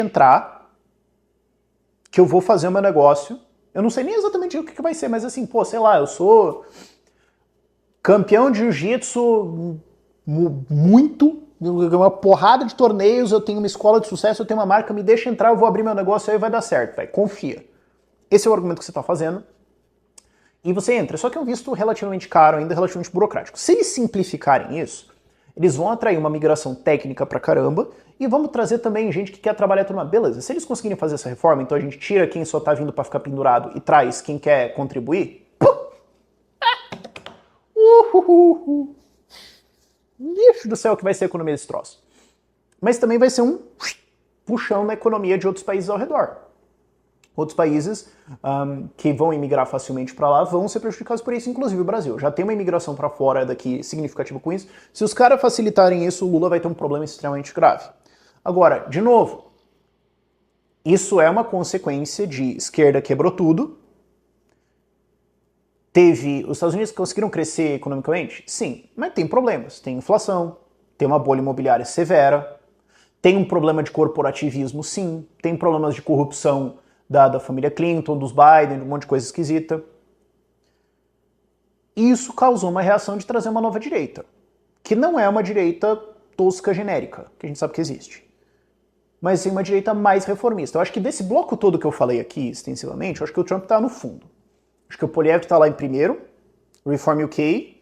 entrar, que eu vou fazer o meu negócio. Eu não sei nem exatamente o que vai ser, mas assim, pô, sei lá, eu sou campeão de jiu-jitsu muito, uma porrada de torneios, eu tenho uma escola de sucesso, eu tenho uma marca, me deixa entrar, eu vou abrir meu negócio aí vai dar certo, véio, confia. Esse é o argumento que você está fazendo. E você entra, só que é um visto relativamente caro, ainda relativamente burocrático. Se eles simplificarem isso, eles vão atrair uma migração técnica pra caramba e vamos trazer também gente que quer trabalhar tudo uma beleza. Se eles conseguirem fazer essa reforma, então a gente tira quem só tá vindo pra ficar pendurado e traz quem quer contribuir. Lixo do céu que vai ser a economia desse troço. Mas também vai ser um puxão na economia de outros países ao redor. Outros países que vão imigrar facilmente para lá vão ser prejudicados por isso, inclusive o Brasil. Já tem uma imigração para fora daqui significativa com isso. Se os caras facilitarem isso, o Lula vai ter um problema extremamente grave. Agora, de novo, isso é uma consequência de esquerda quebrou tudo. Os Estados Unidos conseguiram crescer economicamente? Sim, mas tem problemas. Tem inflação, tem uma bolha imobiliária severa, tem um problema de corporativismo, sim, tem problemas de corrupção da família Clinton, dos Biden, um monte de coisa esquisita. E isso causou uma reação de trazer uma nova direita, que não é uma direita tosca genérica, que a gente sabe que existe, mas sim uma direita mais reformista. Eu acho que desse bloco todo que eu falei aqui, extensivamente, eu acho que o Trump tá no fundo. Acho que o Poliev tá lá em primeiro, o Reform UK,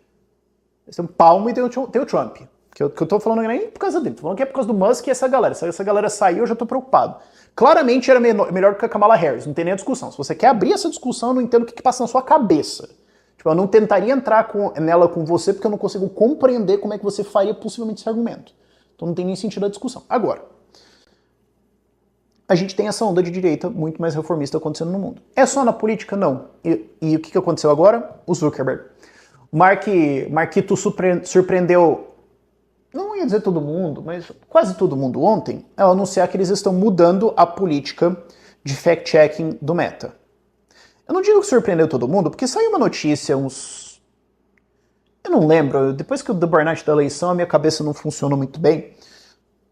tem um Palmo e tem o Trump. Que eu tô falando nem por causa dele, tô falando que é por causa do Musk e essa galera. Se essa galera sair, eu já tô preocupado. Claramente era melhor que a Kamala Harris, não tem nem a discussão. Se você quer abrir essa discussão, eu não entendo o que passa na sua cabeça. Tipo, eu não tentaria entrar nela com você porque eu não consigo compreender como é que você faria possivelmente esse argumento. Então não tem nem sentido a discussão. Agora, a gente tem essa onda de direita muito mais reformista acontecendo no mundo. É só na política? Não. E o que aconteceu agora? O Zuckerberg. O Marquito surpreendeu, não ia dizer todo mundo, mas quase todo mundo ontem, ao anunciar que eles estão mudando a política de fact-checking do Meta. Eu não digo que surpreendeu todo mundo, porque saiu uma notícia eu não lembro, depois que o burnout da eleição, a minha cabeça não funcionou muito bem,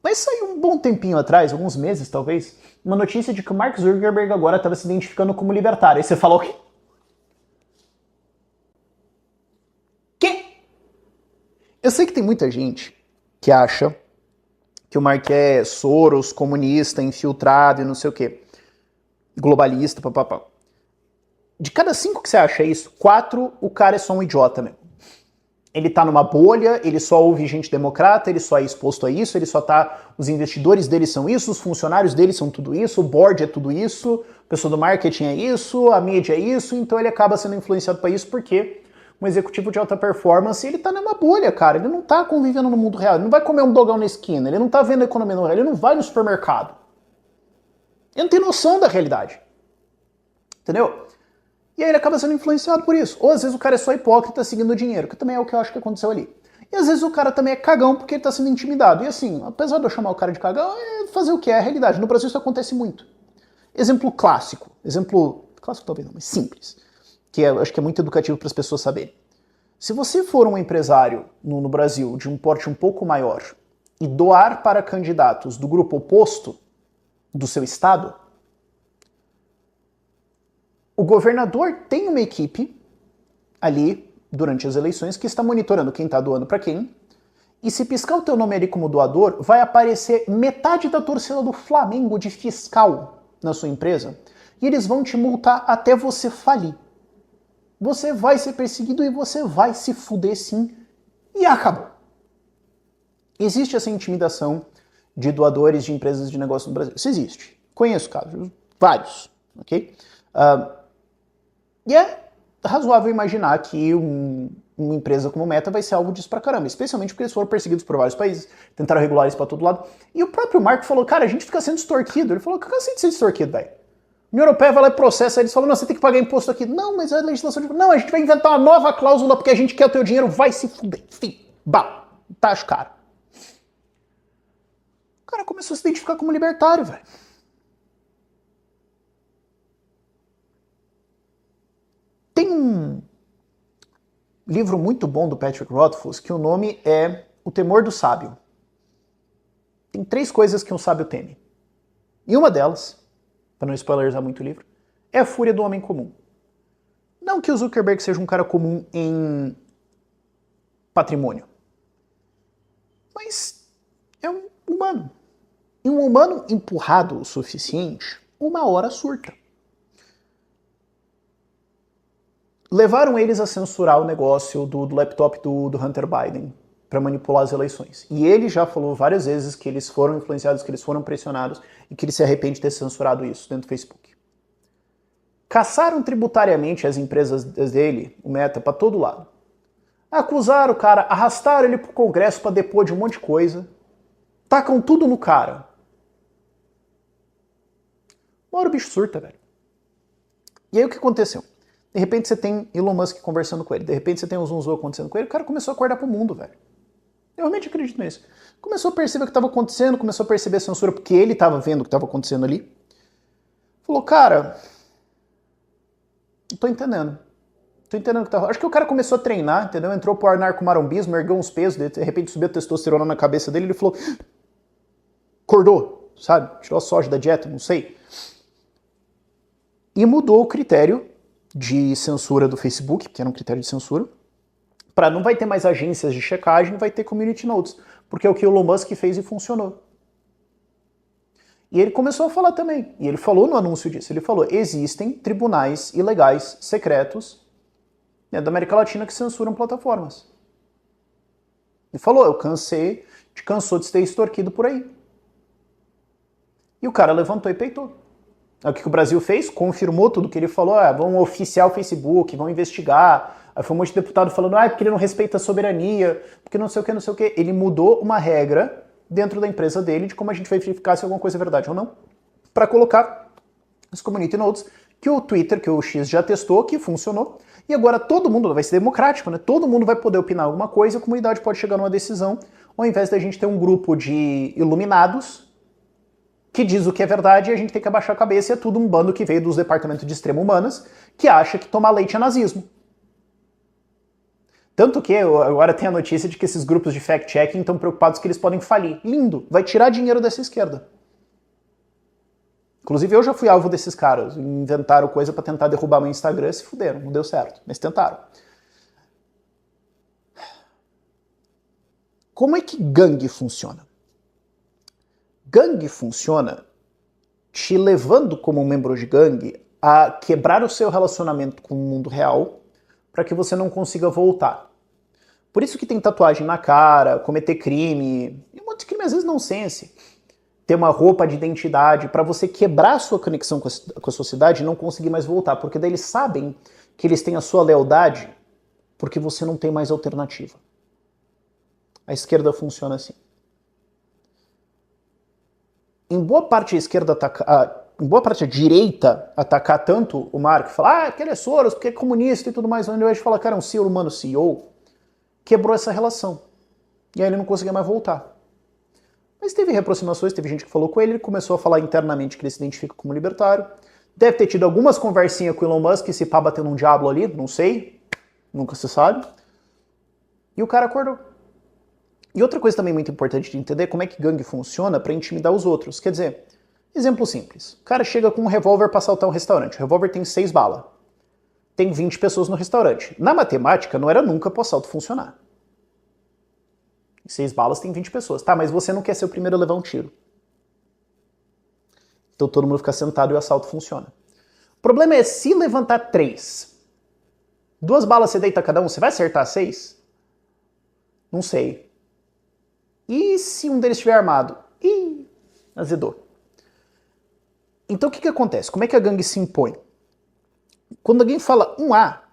mas saiu um bom tempinho atrás, alguns meses talvez, uma notícia de que o Mark Zuckerberg agora estava se identificando como libertário. Aí você falou o quê? Eu sei que tem muita gente que acha que o Mark é Soros, comunista, infiltrado e não sei o quê. Globalista, papapá. De cada 5 que você acha isso, 4 o cara é só um idiota mesmo. Ele tá numa bolha, ele só ouve gente democrata, ele só é exposto a isso, ele só tá... Os investidores dele são isso, os funcionários dele são tudo isso, o board é tudo isso, a pessoa do marketing é isso, a mídia é isso, então ele acaba sendo influenciado por isso porque um executivo de alta performance, ele tá numa bolha, cara, ele não tá convivendo no mundo real, ele não vai comer um dogão na esquina, ele não tá vendo a economia no real, ele não vai no supermercado. Ele não tem noção da realidade. Entendeu? E aí ele acaba sendo influenciado por isso. Ou às vezes o cara é só hipócrita seguindo o dinheiro, que também é o que eu acho que aconteceu ali. E às vezes o cara também é cagão porque ele tá sendo intimidado. E assim, apesar de eu chamar o cara de cagão, é fazer o que é a realidade. No Brasil isso acontece muito. Exemplo clássico talvez não, mas simples, que eu acho que é muito educativo para as pessoas saberem. Se você for um empresário no Brasil de um porte um pouco maior e doar para candidatos do grupo oposto do seu estado, o governador tem uma equipe ali durante as eleições que está monitorando quem está doando para quem, e se piscar o teu nome ali como doador, vai aparecer metade da torcida do Flamengo de fiscal na sua empresa, e eles vão te multar até você falir. Você vai ser perseguido e você vai se fuder sim, e acabou. Existe essa intimidação de doadores de empresas de negócio no Brasil. Isso existe. Conheço casos, vários, ok? E é razoável imaginar que uma empresa como Meta vai ser alvo disso pra caramba, especialmente porque eles foram perseguidos por vários países, tentaram regular isso pra todo lado. E o próprio Mark falou, cara, a gente fica sendo extorquido. Ele falou, que eu cansei de ser extorquido, velho. A União Europeia vai lá e processa, aí eles falam, não, você tem que pagar imposto aqui. Não, mas a legislação de... Não, a gente vai inventar uma nova cláusula porque a gente quer o teu dinheiro, vai se fuder. Fim. Bah. Taxa, cara. O cara começou a se identificar como libertário, velho. Tem um livro muito bom do Patrick Rothfuss que o nome é O Temor do Sábio. Tem 3 coisas que um sábio teme. E uma delas, para não spoilerizar muito o livro, é a fúria do homem comum. Não que o Zuckerberg seja um cara comum em patrimônio, mas é um humano. E um humano empurrado o suficiente, uma hora surta. Levaram eles a censurar o negócio do laptop do Hunter Biden para manipular as eleições. E ele já falou várias vezes que eles foram influenciados, que eles foram pressionados e que ele se arrepende de ter censurado isso dentro do Facebook. Caçaram tributariamente as empresas dele, o Meta, para todo lado. Acusaram o cara, arrastaram ele pro Congresso para depor de um monte de coisa. Tacam tudo no cara. Uma hora o bicho surta, velho. E aí o que aconteceu? De repente você tem Elon Musk conversando com ele, de repente você tem o Zoom Zoom acontecendo com ele, o cara começou a acordar pro mundo, velho. Eu realmente acredito nisso. Começou a perceber o que estava acontecendo, começou a perceber a censura, porque ele estava vendo o que estava acontecendo ali. Falou, cara, não tô entendendo. Tô entendendo o que tá rolando. Acho que o cara começou a treinar, entendeu? Entrou pro narcomarombismo, ergueu uns pesos, de repente subiu a testosterona na cabeça dele, ele falou, acordou, sabe? Tirou a soja da dieta, não sei. E mudou o critério de censura do Facebook, que era um critério de censura, para não vai ter mais agências de checagem, vai ter community notes, porque é o que o Elon Musk fez e funcionou. E ele começou a falar também, e ele falou no anúncio disso, ele falou, existem tribunais ilegais, secretos, da América Latina que censuram plataformas. Ele falou, eu cansou de ser extorquido por aí. E o cara levantou e peitou. O que o Brasil fez? Confirmou tudo que ele falou, vão oficiar o Facebook, vão investigar. Aí foi um monte de deputado falando, porque ele não respeita a soberania, porque não sei o que, não sei o que. Ele mudou uma regra dentro da empresa dele de como a gente vai verificar se alguma coisa é verdade ou não, para colocar os community notes que o Twitter, que o X já testou, que funcionou. E agora todo mundo, vai ser democrático, né? Todo mundo vai poder opinar alguma coisa, a comunidade pode chegar numa decisão, ao invés da gente ter um grupo de iluminados que diz o que é verdade e a gente tem que abaixar a cabeça e é tudo um bando que veio dos departamentos de extrema humanas que acha que tomar leite é nazismo. Tanto que agora tem a notícia de que esses grupos de fact-checking estão preocupados que eles podem falir. Lindo, vai tirar dinheiro dessa esquerda. Inclusive eu já fui alvo desses caras, inventaram coisa pra tentar derrubar meu Instagram, se fuderam, não deu certo, mas tentaram. Como é que gangue funciona? Gangue funciona te levando como um membro de gangue a quebrar o seu relacionamento com o mundo real para que você não consiga voltar. Por isso que tem tatuagem na cara, cometer crime, e um monte de crime às vezes nonsense. Ter uma roupa de identidade para você quebrar a sua conexão com a sociedade e não conseguir mais voltar, porque daí eles sabem que eles têm a sua lealdade porque você não tem mais alternativa. A esquerda funciona assim. Em boa parte a esquerda em boa parte a direita atacar tanto o Mark, falar, porque ele é Soros, porque é comunista e tudo mais, ao invés de falar, cara, é um ser humano CEO, quebrou essa relação. E aí ele não conseguia mais voltar. Mas teve reaproximações, teve gente que falou com ele, ele começou a falar internamente que ele se identifica como libertário. Deve ter tido algumas conversinhas com o Elon Musk, se pá batendo um diabo ali, não sei, nunca se sabe. E o cara acordou. E outra coisa também muito importante de entender é como é que gangue funciona para intimidar os outros. Quer dizer, exemplo simples. O cara chega com um revólver para assaltar um restaurante. O revólver tem 6 balas. Tem 20 pessoas no restaurante. Na matemática, não era nunca pro assalto funcionar. 6 balas tem 20 pessoas. Tá, mas você não quer ser o primeiro a levar um tiro. Então todo mundo fica sentado e o assalto funciona. O problema é se levantar 3. 2 balas você deita cada um, você vai acertar 6? Não sei. E se um deles estiver armado? Ih, azedou. Então o que acontece? Como é que a gangue se impõe? Quando alguém fala um A,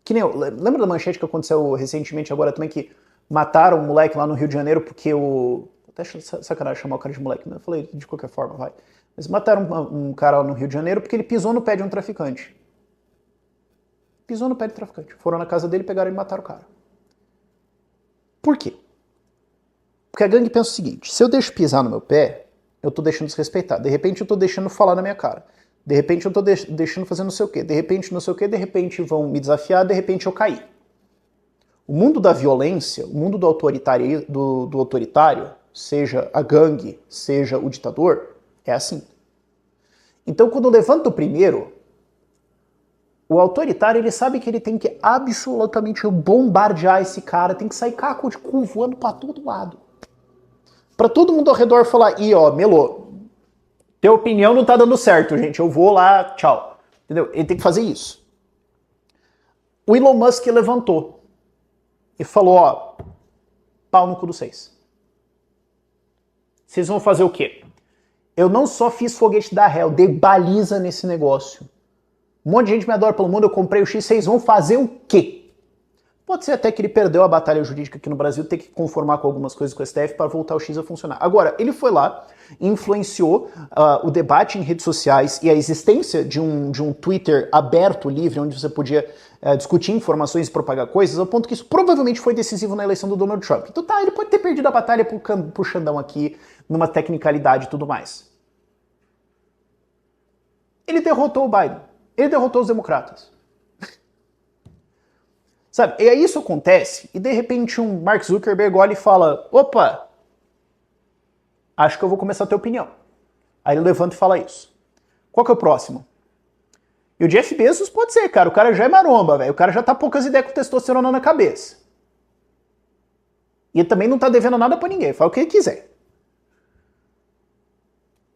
que nem eu, lembra da manchete que aconteceu recentemente agora também, que mataram um moleque lá no Rio de Janeiro porque o... Até sacanagem chamar o cara de moleque, mas eu falei de qualquer forma, vai. Mas mataram um cara lá no Rio de Janeiro porque ele pisou no pé de um traficante. Pisou no pé de traficante. Foram na casa dele, pegaram e mataram o cara. Por quê? Porque a gangue pensa o seguinte, se eu deixo pisar no meu pé, eu tô deixando desrespeitar. De repente eu tô deixando falar na minha cara. De repente eu tô deixando fazer não sei o quê. De repente não sei o quê, de repente vão me desafiar, de repente eu caí. O mundo da violência, o mundo do autoritário, seja a gangue, seja o ditador, é assim. Então, quando levanta o primeiro, o autoritário, ele sabe que ele tem que absolutamente bombardear esse cara, tem que sair caco de cu voando pra todo lado. Pra todo mundo ao redor falar, ih, ó, melou, teu opinião não tá dando certo, gente, eu vou lá, tchau. Entendeu? Ele tem que fazer isso. O Elon Musk levantou e falou, ó, pau no cu dos seis. Vocês vão fazer o quê? Eu não só fiz foguete da ré, eu dei baliza nesse negócio. Um monte de gente me adora pelo mundo, eu comprei o X, vocês vão fazer o quê? Pode ser até que ele perdeu a batalha jurídica aqui no Brasil, ter que conformar com algumas coisas com o STF para voltar o X a funcionar. Agora, ele foi lá, influenciou o debate em redes sociais e a existência de um Twitter aberto, livre, onde você podia discutir informações e propagar coisas, ao ponto que isso provavelmente foi decisivo na eleição do Donald Trump. Então tá, ele pode ter perdido a batalha pro Xandão aqui, numa tecnicalidade e tudo mais. Ele derrotou o Biden. Ele derrotou os democratas. Sabe? E aí isso acontece e de repente um Mark Zuckerberg olha e fala, opa, acho que eu vou começar a ter opinião. Aí ele levanta e fala isso. Qual que é o próximo? E o Jeff Bezos pode ser, cara. O cara já é maromba, velho. O cara já tá poucas ideias com testosterona na cabeça. E ele também não tá devendo nada pra ninguém. Fala o que ele quiser.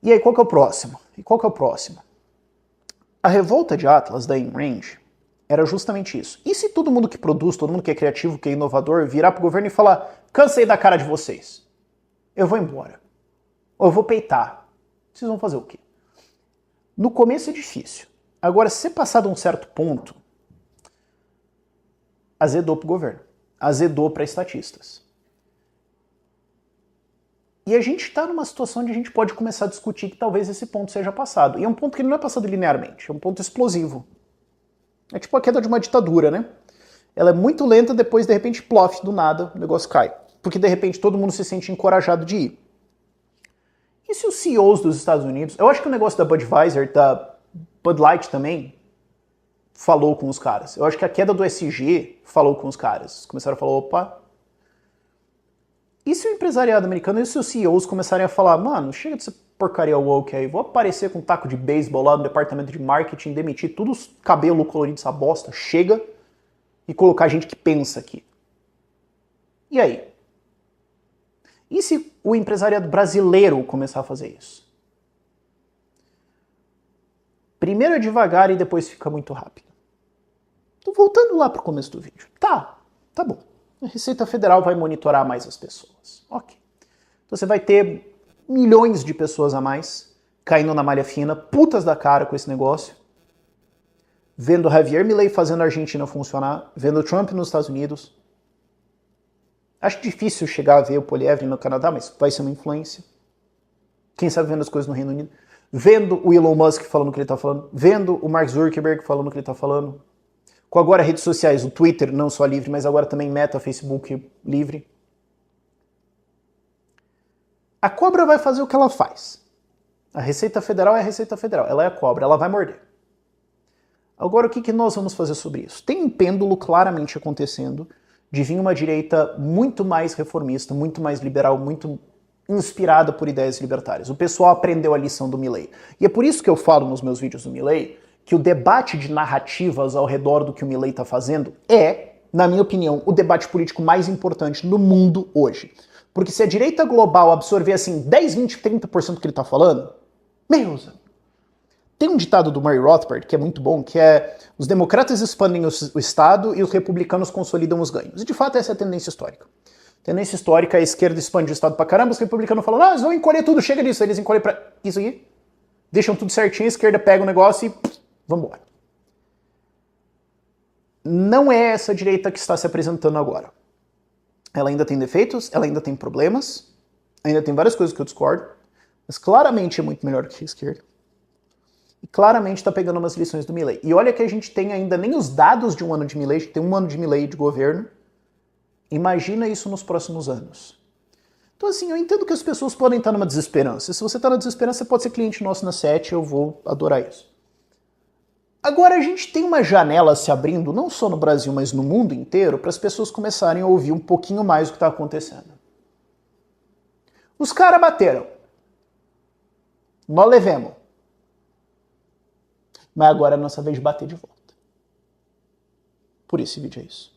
E aí, qual que é o próximo? E qual que é o próximo? A revolta de Atlas, da InRange, era justamente isso. E se todo mundo que produz, todo mundo que é criativo, que é inovador, virar pro governo e falar, cansei da cara de vocês, eu vou embora. Ou eu vou peitar. Vocês vão fazer o quê? No começo é difícil. Agora, se passar de um certo ponto, azedou pro governo. Azedou para estatistas. E a gente está numa situação onde a gente pode começar a discutir que talvez esse ponto seja passado. E é um ponto que não é passado linearmente, é um ponto explosivo. É tipo a queda de uma ditadura, né? Ela é muito lenta, depois de repente, plof, do nada, o negócio cai. Porque de repente todo mundo se sente encorajado de ir. E se os CEOs dos Estados Unidos... Eu acho que o negócio da Budweiser, da Bud Light também, falou com os caras. Eu acho que a queda do SG falou com os caras. Começaram a falar, opa... E se o empresariado americano e se os CEOs começarem a falar, mano, chega dessa porcaria woke aí, vou aparecer com um taco de beisebol lá no departamento de marketing, demitir tudo os cabelo colorido dessa bosta, chega, e colocar gente que pensa aqui. E aí? E se o empresariado brasileiro começar a fazer isso? Primeiro é devagar e depois fica muito rápido. Tô voltando lá pro começo do vídeo. Tá bom. A Receita Federal vai monitorar mais as pessoas. Ok. Então você vai ter milhões de pessoas a mais caindo na malha fina, putas da cara com esse negócio, vendo Javier Milei fazendo a Argentina funcionar, vendo Trump nos Estados Unidos. Acho difícil chegar a ver o Poilievre no Canadá, mas vai ser uma influência. Quem sabe vendo as coisas no Reino Unido. Vendo o Elon Musk falando o que ele está falando, vendo o Mark Zuckerberg falando o que ele está falando. Com agora redes sociais, o Twitter não só livre, mas agora também Meta, Facebook livre. A cobra vai fazer o que ela faz. A Receita Federal é a Receita Federal, ela é a cobra, ela vai morder. Agora, o que nós vamos fazer sobre isso? Tem um pêndulo claramente acontecendo de vir uma direita muito mais reformista, muito mais liberal, muito inspirada por ideias libertárias. O pessoal aprendeu a lição do Milei. E é por isso que eu falo nos meus vídeos do Milei que o debate de narrativas ao redor do que o Milei está fazendo é, na minha opinião, o debate político mais importante no mundo hoje. Porque se a direita global absorver assim 10, 20, 30% do que ele está falando, meus... Tem um ditado do Murray Rothbard que é muito bom, que é os democratas expandem o Estado e os republicanos consolidam os ganhos. E de fato essa é a tendência histórica. Tendência histórica, a esquerda expande o Estado pra caramba, os republicanos falam, eles vão encolher tudo, chega disso, eles encolhem pra isso aqui, deixam tudo certinho, a esquerda pega o negócio e vambora. Não é essa direita que está se apresentando agora. Ela ainda tem defeitos, ela ainda tem problemas, ainda tem várias coisas que eu discordo, mas claramente é muito melhor que a esquerda. E claramente está pegando umas lições do Milei. E olha que a gente tem ainda nem os dados de um ano de Milei, a gente tem um ano de Milei de governo. Imagina isso nos próximos anos. Então assim, eu entendo que as pessoas podem estar numa desesperança. Se você está na desesperança, você pode ser cliente nosso na 7, eu vou adorar isso. Agora a gente tem uma janela se abrindo, não só no Brasil, mas no mundo inteiro, para as pessoas começarem a ouvir um pouquinho mais o que está acontecendo. Os caras bateram. Nós levemos. mas agora é a nossa vez de bater de volta. Por esse vídeo é isso.